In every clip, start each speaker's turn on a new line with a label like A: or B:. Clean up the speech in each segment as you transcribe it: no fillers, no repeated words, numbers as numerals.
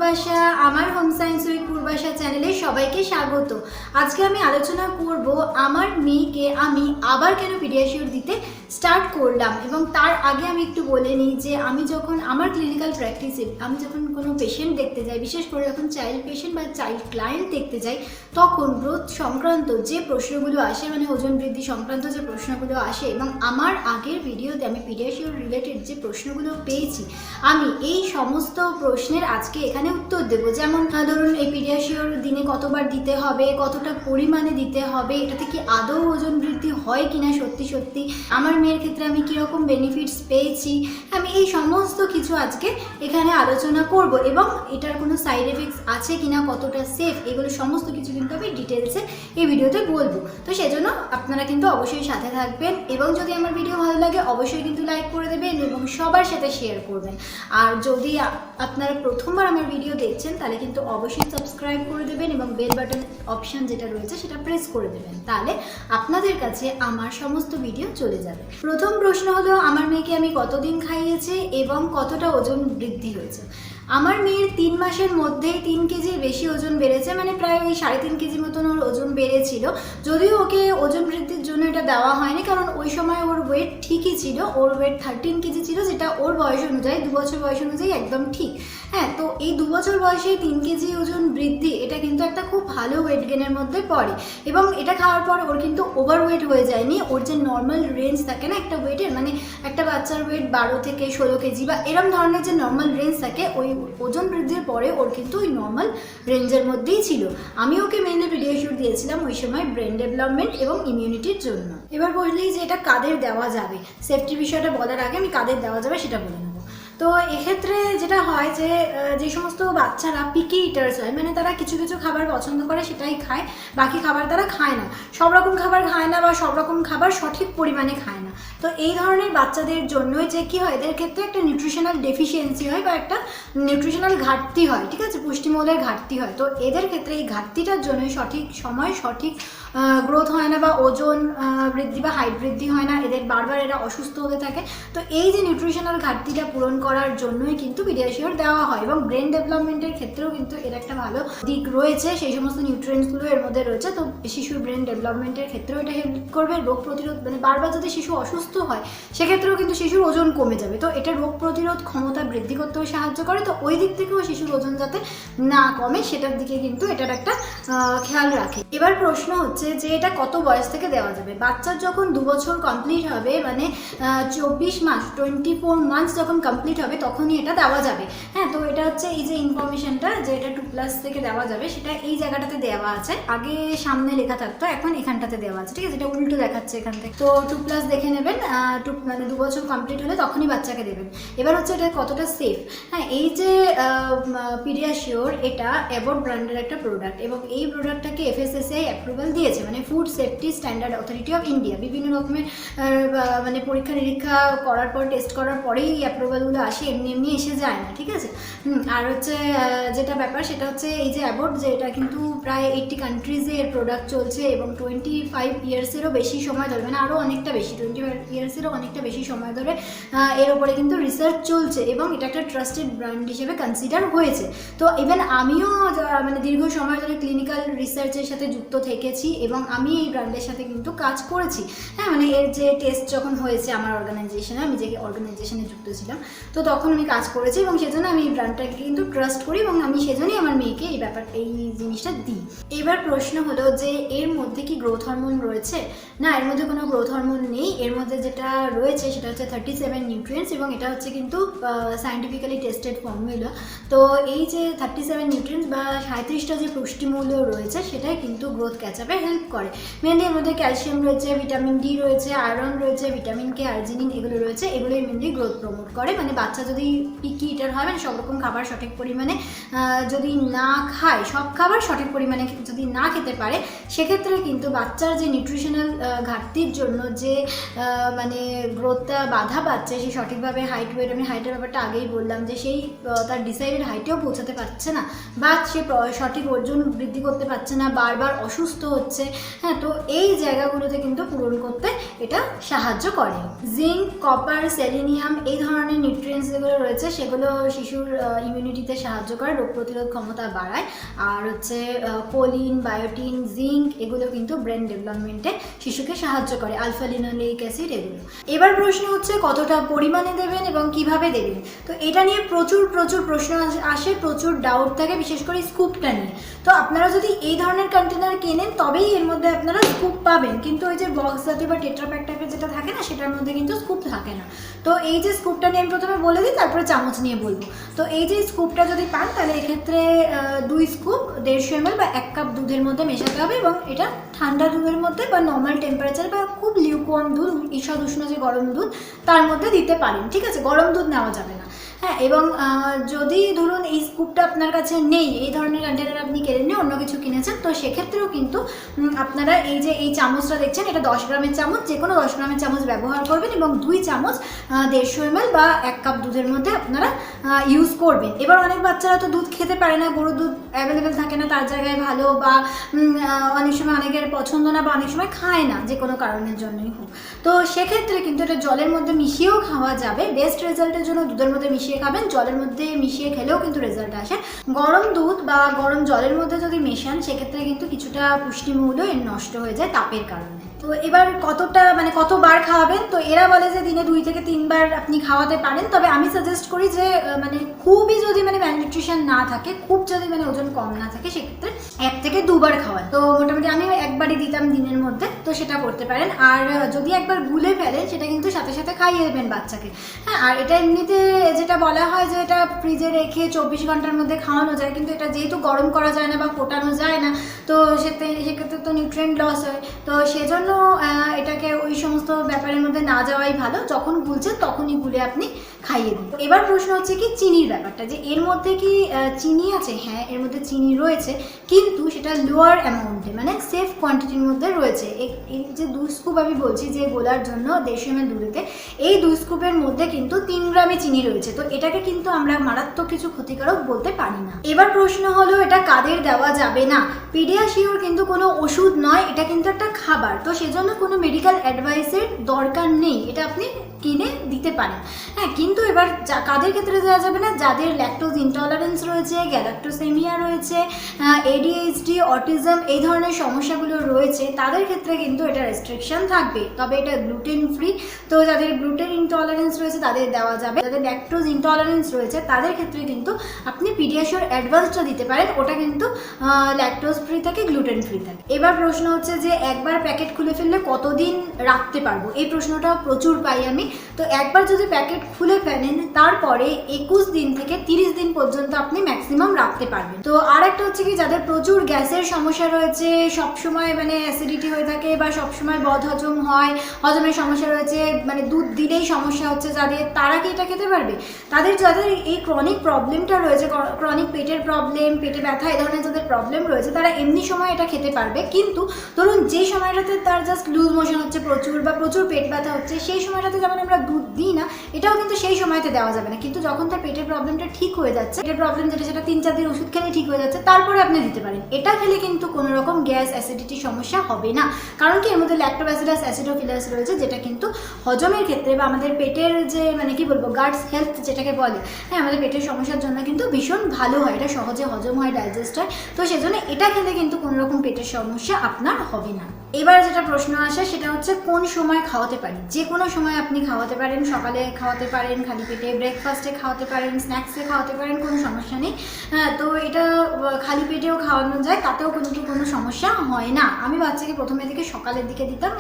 A: পূর্বাশা, আমার home science with পূর্বাশা চ্যানেলে সবাইকে স্বাগত। আজকে আমি আলোচনা করব আমার মেয়েকে আমি আবার কেন পিডিয়াশিওর দিতে স্টার্ট করলাম। এবং তার আগে আমি একটু বলে নিই যে আমি যখন আমার ক্লিনিক্যাল প্র্যাকটিসে আমি যখন কোনো পেশেন্ট দেখতে যাই, বিশেষ করে যখন চাইল্ড পেশেন্ট বা চাইল্ড ক্লায়েন্ট দেখতে যাই, তখন গ্রোথ সংক্রান্ত যে প্রশ্নগুলো আসে, মানে ওজন বৃদ্ধি সংক্রান্ত যে প্রশ্নগুলো আসে, এবং আমার আগের ভিডিওতে আমি পিডিয়াশিওর রিলেটেড যে প্রশ্নগুলো পেয়েছি, আমি এই সমস্ত প্রশ্নের আজকে এখানে উত্তর দেবো। যেমন ধরুন, এই পিডিয়াশিওর দিনে কতবার দিতে হবে, কতটা পরিমাণে দিতে হবে, এটাতে কি আদৌ ওজন বৃদ্ধি হয় কিনা সত্যি সত্যি, আমার মেয়ের ক্ষেত্রে আমি কীরকম বেনিফিটস পেয়েছি, আমি এই সমস্ত কিছু আজকে এখানে আলোচনা করব। এবং এটার কোনো সাইড এফেক্টস আছে কিনা, কতটা সেফ, এগুলো সমস্ত কিছু কিন্তু আমি ডিটেলসে এই ভিডিওতে বলবো। তো সেজন্য আপনারা কিন্তু অবশ্যই সাথে থাকবেন, এবং যদি আমার ভিডিও ভালো লাগে অবশ্যই কিন্তু লাইক করে দেবেন এবং সবার সাথে শেয়ার করবেন। আর যদি আপনারা প্রথমবার আমার ভিডিও দেখছেন তাহলে কিন্তু অবশ্যই সাবস্ক্রাইব করে দেবেন এবং বেল বাটন অপশন যেটা রয়েছে সেটা প্রেস করে দেবেন, তাহলে আপনাদের কাছে আমার সমস্ত ভিডিও চলে যাবে। প্রথম প্রশ্ন হলো, আমার মেয়েকে আমি কতদিন খাইয়েছি এবং কতটা ওজন বৃদ্ধি হয়েছে। আমার মেয়ের 3 মাসের মধ্যেই 3 কেজির বেশি ওজন বেড়েছে, মানে প্রায় ওই 3.5 কেজি মতন ওর ওজন বেড়েছিল। যদিও ওকে ওজন বৃদ্ধির জন্য এটা দেওয়া হয়নি, কারণ ওই সময় ওর ওয়েট ঠিকই ছিল, ওর ওয়েট 13 কেজি ছিল, যেটা ওর বয়স অনুযায়ী 2 বছর বয়স অনুযায়ী একদম ঠিক। হ্যাঁ, তো এই 2 বছর বয়সে 3 কেজি ওজন বৃদ্ধি, এটা কিন্তু একটা খুব ভালো ওয়েট গেনের মধ্যে পড়ে। এবং এটা খাওয়ার পর ওর কিন্তু ওভার ওয়েট হয়ে যায়নি। ওর যে নর্মাল রেঞ্জ থাকে না একটা ওয়েটের, মানে একটা বাচ্চার ওয়েট 12 থেকে 16 কেজি বা এরম ধরনের যে নর্মাল রেঞ্জ থাকে, ওই ওজন বৃদ্ধির পরে ওর কিন্তু ওই নর্মাল রেঞ্জের মধ্যেই ছিল। আমি ওকে মেনলি পিডিয়াশিওর দিয়েছিলাম ওই সময় ব্রেন ডেভেলপমেন্ট এবং ইমিউনিটির জন্য। এবার বললেই যে এটা কাদের দেওয়া যাবে, সেফটি বিষয়টা বলার আগে আমি কাদের দেওয়া যাবে সেটা বলে নেব। তো এক্ষেত্রে যেটা হয় যে সমস্ত বাচ্চারা পিকি ইটার্স হয়, মানে তারা কিছু কিছু খাবার পছন্দ করে সেটাই খায়, বাকি খাবার তারা খায় না, সব রকম খাবার খায় না বা সব রকম খাবার সঠিক পরিমাণে খায় না। তো এই ধরনের বাচ্চাদের জন্যই যে কী হয়, এদের ক্ষেত্রে একটা নিউট্রিশনাল ডেফিসিয়েন্সি হয় বা একটা নিউট্রিশনাল ঘাটতি হয়, ঠিক আছে, পুষ্টিমূলের ঘাটতি হয়। তো এদের ক্ষেত্রে এই ঘাটতিটার জন্যই সঠিক সময় সঠিক গ্রোথ হয় না বা ওজন বৃদ্ধি বা হাইট বৃদ্ধি হয় না, এদের বারবার এরা অসুস্থ হতে থাকে। তো এই যে নিউট্রিশনাল ঘাটতিটা পূরণ করার জন্যই কিন্তু পিডিয়াশিওর দেওয়া হয়। এবং ব্রেন ডেভেলপমেন্টের ক্ষেত্রেও কিন্তু এর একটা ভালো দিক রয়েছে, সেই সমস্ত নিউট্রিয়েন্টসগুলো এর মধ্যে রয়েছে। তো শিশুর ব্রেন ডেভেলপমেন্টের ক্ষেত্রেও এটা হেল্প করবে। রোগ প্রতিরোধ, মানে বারবার যদি শিশু অসুস্থ হয় সেক্ষেত্রেও কিন্তু শিশুর ওজন কমে যাবে, তো এটা রোগ প্রতিরোধ ক্ষমতা বৃদ্ধি করতেও সাহায্য করে। তো ওই দিক থেকেও শিশুর ওজন যাতে না কমে সেটার দিকে কিন্তু এটার একটা খেয়াল রাখে। এবার প্রশ্ন হচ্ছে যে এটা কত বয়স থেকে দেওয়া যাবে। বাচ্চার যখন 2 বছর কমপ্লিট হবে, মানে 24 মাস 24 মান্থস যখন কমপ্লিট হবে তখনই এটা দেওয়া যাবে। হ্যাঁ, তো এটা হচ্ছে এই যে ইনফরমেশনটা যে এটা 2+ থেকে দেওয়া যাবে, সেটা এই জায়গাটাতে দেওয়া আছে। আগে সামনে লেখা থাকতো, এখন এখানটাতে দেওয়া আছে, ঠিক আছে, এটা উল্টো দেখাচ্ছে এখান থেকে। তো 2+ দেখে নেবেন, মানে 2 বছর কমপ্লিট হলে তখনই বাচ্চাকে দেবেন। এবার হচ্ছে এটা কতটা সেফ। হ্যাঁ, এই যে পিডিয়াশিওর, এটা অ্যাবোট ব্র্যান্ডের একটা প্রোডাক্ট, এবং এই প্রোডাক্টটাকে FSSAI অ্যাপ্রুভাল দিয়েছে, মানে food safety standard authority of India. বিভিন্ন রকমের মানে পরীক্ষা নিরীক্ষা করার পর, টেস্ট করার পরেই এই অ্যাপ্রুভালগুলো আসে, এমনি এমনি এসে যায় না, ঠিক আছে। আর হচ্ছে যেটা ব্যাপার সেটা হচ্ছে এই যে অ্যাবোট, যে এটা কিন্তু প্রায় 80 কান্ট্রিজে এর প্রোডাক্ট চলছে, এবং 25 ইয়ার্সেরও বেশি সময় ধরে, মানে আরও অনেকটা বেশি, 25 ইয়ার্সেরও অনেকটা বেশি সময় ধরে এর ওপরে কিন্তু রিসার্চ চলছে, এবং এটা একটা ট্রাস্টেড ব্র্যান্ড হিসেবে কনসিডার হয়েছে। তো ইভেন আমিও মানে দীর্ঘ সময় ধরে ক্লিনিক্যাল রিসার্চের সাথে যুক্ত থেকেছি, এবং আমি এই ব্র্যান্ডের সাথে কিন্তু কাজ করেছি। হ্যাঁ, মানে এর যে টেস্ট যখন হয়েছে আমার অর্গানাইজেশনে, আমি যে অর্গানাইজেশনে যুক্ত ছিলাম, তো তখন আমি কাজ করেছি, এবং সেজন্য আমি এই ব্র্যান্ডটাকে কিন্তু ট্রাস্ট করি, এবং আমি সেজন্যই আমার মেয়েকে এই জিনিসটা দিই। এবার প্রশ্ন হলো যে এর মধ্যে কি গ্রোথ হরমোন রয়েছে। না, এর মধ্যে কোনো গ্রোথ হরমোন নেই। এর মধ্যে যেটা রয়েছে সেটা হচ্ছে 37 নিউট্রিয়েন্টস, এবং এটা হচ্ছে কিন্তু সায়েন্টিফিক্যালি টেস্টেড ফর্মুলা। তো এই যে 37 নিউট্রিয়েন্টস বা 37টা যে পুষ্টিমূল্য রয়েছে সেটাই কিন্তু গ্রোথ ক্যাচআপে হেল্প করে। মেনলি এর মধ্যে ক্যালসিয়াম রয়েছে, ভিটামিন ডি রয়েছে, আয়রন রয়েছে, ভিটামিন কে, আর্জিনিন, এগুলো রয়েছে। এগুলোই মেনলি গ্রোথ প্রমোট করে। মানে বাচ্চা যদি পিকি ইটার হয়, মানে সব রকম খাবার সঠিক পরিমাণে যদি না খায়, সব খাবার সঠিক পরিমাণে যদি না খেতে পারে, সেক্ষেত্রে কিন্তু বাচ্চার যে নিউট্রিশনাল ঘাটতির জন্য যে মানে গ্রোথটা বাধা পাচ্ছে, সে সঠিকভাবে হাইট ওয়েট, আমি হাইটের ব্যাপারটা আগেই বললাম যে সেই তার ডিসাইডেড হাইটেও পৌঁছাতে পারছে না, বা সে সঠিক ওজন বৃদ্ধি করতে পারছে না, বারবার অসুস্থ হচ্ছে, হচ্ছে। হ্যাঁ, তো এই জায়গাগুলোতে কিন্তু পূরণ করতে এটা সাহায্য করে। জিঙ্ক, কপার, সেলিনিয়াম এই ধরনের নিউট্রিয়েন্টস যেগুলো রয়েছে সেগুলো শিশুর ইমিউনিটিতে সাহায্য করে, রোগ প্রতিরোধ ক্ষমতা বাড়ায়। আর হচ্ছে কোলিন, বায়োটিন, জিঙ্ক এগুলো কিন্তু ব্রেন ডেভেলপমেন্টে শিশুকে সাহায্য করে, আলফা লিনোলেইক অ্যাসিড এগুলো। এবার প্রশ্ন হচ্ছে কতটা পরিমাণে দেবেন এবং কিভাবে দেবেন। তো এটা নিয়ে প্রচুর প্রশ্ন আসে, প্রচুর ডাউট থাকে, বিশেষ করে স্কুপটা নিয়ে। তো আপনারা যদি এই ধরনের কন্টেনার কেনেন তবেই এর মধ্যে আপনারা স্কুপ পাবেন, কিন্তু ওই যে বক্স জাতীয় বা টেট্রাপ্যাক টাইপের যেটা থাকে না সেটার মধ্যে কিন্তু স্কুপ থাকে না। তো এই যে স্কুপটা নিয়ে আমি প্রথমে বলে দিই, তারপরে চামচ নিয়ে বলবো। তো এই যে স্কুপটা যদি পান তাহলে এক্ষেত্রে 2 স্কুপ 150 ml বা 1 কাপ দুধের মধ্যে মেশাতে হবে, এবং এটা ঠান্ডা দুধের মধ্যে বা নর্মাল টেম্পারেচার বা খুব লিউকওয়ার্ম দুধ, ঈষৎ উষ্ণ যে গরম দুধ তার মধ্যে দিতে পারেন, ঠিক আছে? গরম দুধ নেওয়া যাবে না। হ্যাঁ, এবং যদি ধরুন এই স্কুপটা আপনার কাছে নেই, এই ধরনের কন্টেনার আপনি কিনে অন্য কিছু কিনেছেন, তো সেক্ষেত্রেও কিন্তু আপনারা এই যে এই চামচটা দেখছেন এটা 10 গ্রামের চামচ, যে কোনো 10 গ্রামের চামচ ব্যবহার করবেন এবং 2 চামচ 150 ml বা 1 কাপ দুধের মধ্যে আপনারা ইউজ করবেন। এবার অনেক বাচ্চারা তো দুধ খেতে পারে না, গরুর দুধ অ্যাভেলেবেল থাকে না তার জায়গায় ভালো, বা অনেক সময় অনেকের পছন্দ না, বা অনেক সময় খায় না যে কোনো কারণের জন্যই হোক। তো সেক্ষেত্রে কিন্তু এটা জলের মধ্যে মিশিয়েও খাওয়া যাবে। বেস্ট রেজাল্টের জন্য দুধের মধ্যে মিশিয়ে খাবেন, জলের মধ্যে মিশিয়ে খেলেও কিন্তু রেজাল্ট আসে। গরম দুধ বা গরম জলের মধ্যে যদি মেশান সেক্ষেত্রে কিন্তু কিছুটা পুষ্টিমূল্য এর নষ্ট হয়ে যায় তাপের কারণে। তো এবার কতবার খাওয়াবেন, তো এরা বলে যে দিনে 2 থেকে 3 বার আপনি খাওয়াতে পারেন, তবে আমি সাজেস্ট করি যে খুবই যদি ম্যালনিউট্রিশন না থাকে, খুব যদি ওজন কম না থাকে, সেক্ষেত্রে 1 থেকে 2 বার খাওয়ান। তো মোটামুটি আমি একবারই দিতাম দিনের মধ্যে, তো সেটা করতে পারেন। আর যদি একবার গুলে ফেলেন সেটা কিন্তু সাথে সাথে খাইয়ে দেবেন বাচ্চাকে। হ্যাঁ, আর এটা এমনিতে যেটা বলা হয় যে এটা ফ্রিজে রেখে 24 ঘন্টার মধ্যে খাওয়ানো যায়, কিন্তু এটা যেহেতু গরম করা যায় না বা ফোটানো যায় না, তো সেক্ষেত্রে তো নিউট্রিয়েন্ট লস হয়। তো সেজন্য এটাকে ওই সমস্ত ব্যাপারের মধ্যে না যাওয়াই ভালো, যখন গুলছে তখনই গুলে আপনি খাইয়ে দিন। এবার প্রশ্ন হচ্ছে কি চিনির ব্যাপারটা, যে এর মধ্যে কি চিনি আছে? হ্যাঁ, এর মধ্যে চিনি রয়েছে, কিন্তু সেটা লোয়ার অ্যামাউন্টে, সেফ কোয়ান্টিটির মধ্যে রয়েছে। এই যে 2 স্কুপ আমি বলছি যে গোলার জন্য 150 ml দুধেতে, এই 2 স্কুপের মধ্যে কিন্তু 3 গ্রামে চিনি রয়েছে, তো এটাকে কিন্তু আমরা মারাত্মক কিছু ক্ষতিকারক বলতে পারি না। এবার প্রশ্ন হলো এটা কাদের দেওয়া যাবে না। পিডিয়াশিওর কিন্তু কোনো ওষুধ নয়, এটা কিন্তু একটা খাবার, তো সেজন্য কোনো মেডিকেল অ্যাডভাইসের দরকার নেই, এটা আপনি কিনে দিতে পারেন। হ্যাঁ, কিন্তু এবার কাদের ক্ষেত্রে দেওয়া যাবে না, যাদের ল্যাকটোজ ইনটলারেন্স রয়েছে, গ্যালাক্টোসেমিয়া রয়েছে, ADHD, অটিজম এই ধরনের সমস্যাগুলো রয়েছে, তাদের ক্ষেত্রে কিন্তু এটা রেস্ট্রিকশন থাকবে। তবে এটা গ্লুটেন ফ্রি, তো যাদের গ্লুটেন ইনটলারেন্স রয়েছে তাদের দেওয়া যাবে। যাদের ল্যাকটোজ ইনটলারেন্স রয়েছে তাদের ক্ষেত্রে কিন্তু আপনি পিডিয়াশিওর অ্যাডভান্সটা দিতে পারেন, ওটা কিন্তু ল্যাকটোজ ফ্রি থাকে, গ্লুটেন ফ্রি থাকে। এবার প্রশ্ন হচ্ছে যে একবার প্যাকেট খুলে ফেললে কতদিন রাখতে পারবো, এই প্রশ্নটাও প্রচুর পাই আমি। তো একবার যদি প্যাকেট খুলে ফেলেন তারপরে 21 দিন থেকে 30 দিন পর্যন্ত আপনি ম্যাক্সিমাম রাখতে পারবেন। তো আর একটা হচ্ছে কি, যাদের প্রচুর গ্যাসের সমস্যা রয়েছে, সবসময় অ্যাসিডিটি হয়ে থাকে বা সবসময় বদহজম হয়, হজমের সমস্যা রয়েছে, দুধ দিলেই সমস্যা হচ্ছে যাদের, তারা কি এটা খেতে পারবে? যাদের এই ক্রনিক প্রবলেমটা রয়েছে, ক্রনিক পেটের প্রবলেম, পেটে ব্যথা এই ধরনের যাদের প্রবলেম রয়েছে, তারা এমনি সময় এটা খেতে পারবে। কিন্তু ধরুন যে সময়টাতে তার জাস্ট লুজ মোশন হচ্ছে প্রচুর, বা প্রচুর পেট ব্যথা হচ্ছে, সেই সময়টাতে যেমন আমরা দুধ দিই না, এটাও কিন্তু সেই সময়তে দেওয়া যাবে না। কিন্তু যখন তার পেটের প্রবলেমটা ঠিক হয়ে যাচ্ছে, পেটের প্রবলেম যেটা সেটা 3-4 দিন ওষুধ খেলে ঠিক হয়ে যাচ্ছে, তারপরে আপনি দিতে পারেন। এটা খেলে কিন্তু কোনো রকম গ্যাস, অ্যাসিডিটি সমস্যা হবে না, কারণ কি এর মধ্যে ল্যাক্টোব্যাসিলাস অ্যাসিডোফিলাস রয়েছে, যেটা কিন্তু হজমের ক্ষেত্রে বা আমাদের পেটের যে গাটস হেলথ যেটাকে বলে, হ্যাঁ, আমাদের পেটের সমস্যার জন্য কিন্তু ভীষণ ভালো হয়, এটা সহজে হজম হয়, ডাইজেস্ট হয়। তো সেজন্য এটা খেলে কিন্তু কোনো রকম পেটের সমস্যা আপনার হবে না। এবার যেটা প্রশ্ন আসে সেটা হচ্ছে কোন সময় খাওয়াতে পারি। যে কোনো সময় আপনি খাওয়াতে পারেন, সকালে খাওয়াতে পারেন, খালি পেটে, ব্রেকফাস্টে খাওয়াতে পারেন, স্ন্যাক্সে খাওয়াতে পারেন, কোনো সমস্যা নেই। হ্যাঁ, তো এটা খালি পেটেও খাওয়ানো যায়, তাতেও কিন্তু কোনো সমস্যা হয় না। আমি বাচ্চাকে প্রথমের দিকে সকালের দিকে দিতাম,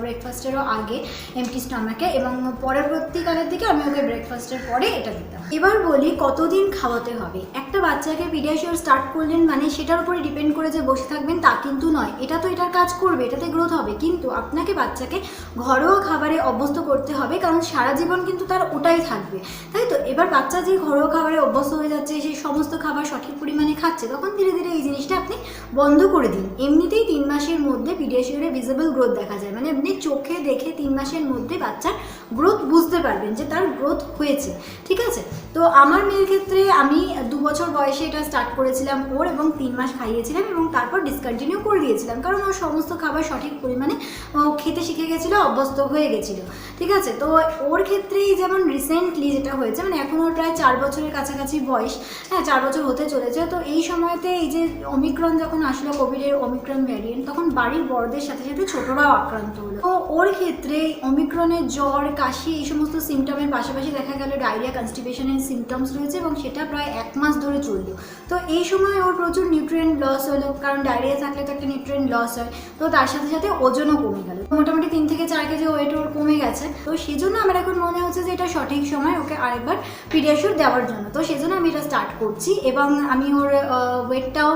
A: ব্রেকফাস্টেরও আগে এমটি স্টমাকে, এবং পরবর্তীকালের দিকে আমি ওকে ব্রেকফাস্টের পরে এটা দিতাম। এবার বলি কতদিন খাওয়াতে হবে। একটা বাচ্চাকে পিডিয়াশিওর স্টার্ট করলেন সেটার উপরে ডিপেন্ড করে যে বসে থাকবেন তা কিন্তু নয়, এটা তো এটার কাজ করবে হবে, এটাতে গ্রোথ হবে, কিন্তু আপনাকে বাচ্চাকে ঘরোয়া খাবারে অভ্যস্ত করতে হবে, কারণ সারা জীবন কিন্তু তার ওটাই থাকবে, তাই তো। এবার বাচ্চা যে ঘরোয়া খাবারে অভ্যস্ত হয়ে যাচ্ছে, সেই সমস্ত খাবার সঠিক পরিমাণে খাচ্ছে, তখন ধীরে ধীরে এই জিনিসটা আপনি বন্ধ করে দিন। এমনিতেই 3 মাসের মধ্যে পিডিয়াশিওরে ভিজিবল গ্রোথ দেখা যায়, মানে আপনি চোখে দেখে 3 মাসের মধ্যে বাচ্চার গ্রোথ বুঝতে পারবেন যে তার গ্রোথ হয়েছে, ঠিক আছে। তো আমার মেয়ের ক্ষেত্রে আমি 2 বছর বয়সে এটা স্টার্ট করেছিলাম ওর, এবং 3 মাস খাইয়েছিলাম এবং তারপর ডিসকন্টিনিউ করে দিয়েছিলাম, কারণ ওর সমস্ত খাবার সঠিক পরিমাণে খেতে শিখে গেছিলো, অভ্যস্ত হয়ে গেছিলো, ঠিক আছে। তো ওর ক্ষেত্রেই যেমন রিসেন্টলি যেটা হয়েছে, মানে এখন ওর প্রায় 4 বছরের কাছাকাছি বয়স, হ্যাঁ 4 বছর হতে চলেছে। তো এই সময়তে এই যে ওমিক্রন যখন আসলো, কোভিডের ওমিক্রন ভ্যারিয়েন্ট, তখন বাড়ির বড়দের সাথে সাথে ছোটরাও আক্রান্ত হলো। তো ওর ক্ষেত্রে ওমিক্রনের জ্বর, কাশি, এই সমস্ত সিমটমের পাশাপাশি দেখা গেল ডায়রিয়া, কনস্টিপেশনের সিমটমস রয়েছে, এবং সেটা প্রায় 1 মাস ধরে চললো। তো এই সময় ওর প্রচুর নিউট্রিয়েন্ট লস হলো, কারণ ডায়রিয়া থাকলে তো একটা নিউট্রিয়েন্ট লস হয়। তো তার সাথে সাথে ওজনও কমে গেল, মোটামুটি 3 থেকে 4 কেজি ওয়েট ওর কমে গেছে। তো সেই জন্য আমার এখন মনে হচ্ছে যে এটা সঠিক সময় ওকে আরেকবার পিডিয়াশিওর দেওয়ার জন্য। তো সেই জন্য আমি এটা স্টার্ট করছি, এবং আমি ওর ওয়েটটাও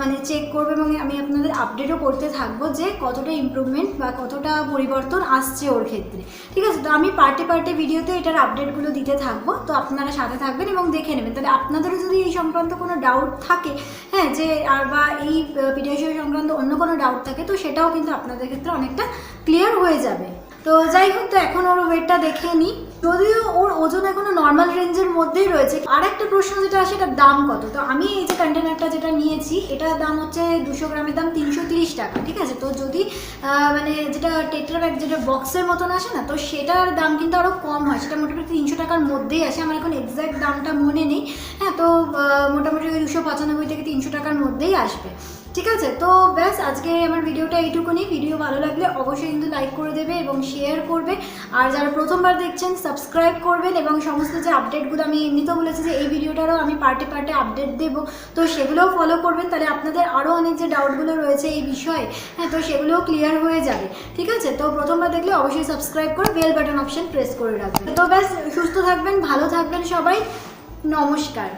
A: মানে চেক করবো, এবং আমি আপনাদের আপডেটও করতে থাকবো যে কতটা ইমপ্রুভমেন্ট বা কতটা পরিবর্তন আসছে ওর ক্ষেত্রে, ঠিক আছে। তো আমি পার্টে পার্টে ভিডিওতে এটার আপডেটগুলো দিতে থাকবো, তো আপনারা সাথে থাকবেন এবং দেখে নেবেন। তাহলে আপনাদেরও যদি এই সংক্রান্ত কোনো ডাউট থাকে, হ্যাঁ, যে আর বা এই পিডিয়াশিওর সংক্রান্ত অন্য কোনো ডাউট থাকে, তো সেটাও কিন্তু আপনাদের ক্ষেত্রে অনেকটা ক্লিয়ার হয়ে যাবে। তো যাই হোক, তো এখন ওর ওয়েটটা দেখে নিই, যদিও ওর ওজন এখনো নর্মাল রেঞ্জের মধ্যেই রয়েছে। আর একটা প্রশ্ন যেটা আসে, এটার দাম কত। তো আমি এই যে কন্টেনারটা যেটা নিয়েছি, এটার দাম হচ্ছে 200 গ্রামের দাম 330 টাকা, ঠিক আছে। তো যদি মানে যেটা টেট্রা ব্যাগ যেটা বক্সের মতন আসে না, তো সেটার দাম কিন্তু আরও কম হয়, সেটা মোটামুটি 300 টাকার মধ্যেই আসে। আমার এখন এক্স্যাক্ট দামটা মনে নেই, হ্যাঁ। তো মোটামুটি 295 থেকে 300 টাকার মধ্যেই আসবে, ঠিক আছে। তো ব্যাস, আজকে আমার ভিডিওটা এইটুকুনি। ভিডিও ভালো লাগলে অবশ্যই কিন্তু লাইক করে দেবে এবং শেয়ার করবে, আর যারা প্রথমবার দেখছেন সাবস্ক্রাইব করবেন, এবং সমস্ত যে আপডেটগুলো আমি এমনিতেও বলেছি যে এই ভিডিওটারও আমি পার্টে পার্টে আপডেট দেবো, তো সেগুলোও ফলো করবেন। তাহলে আপনাদের আরও অনেক যে ডাউটগুলো রয়েছে এই বিষয়ে, হ্যাঁ, তো সেগুলোও ক্লিয়ার হয়ে যাবে, ঠিক আছে। তো প্রথমবার দেখলে অবশ্যই সাবস্ক্রাইব করে বেল বাটন অপশন প্রেস করে রাখবেন। তো ব্যাস, সুস্থ থাকবেন, ভালো থাকবেন সবাই, নমস্কার।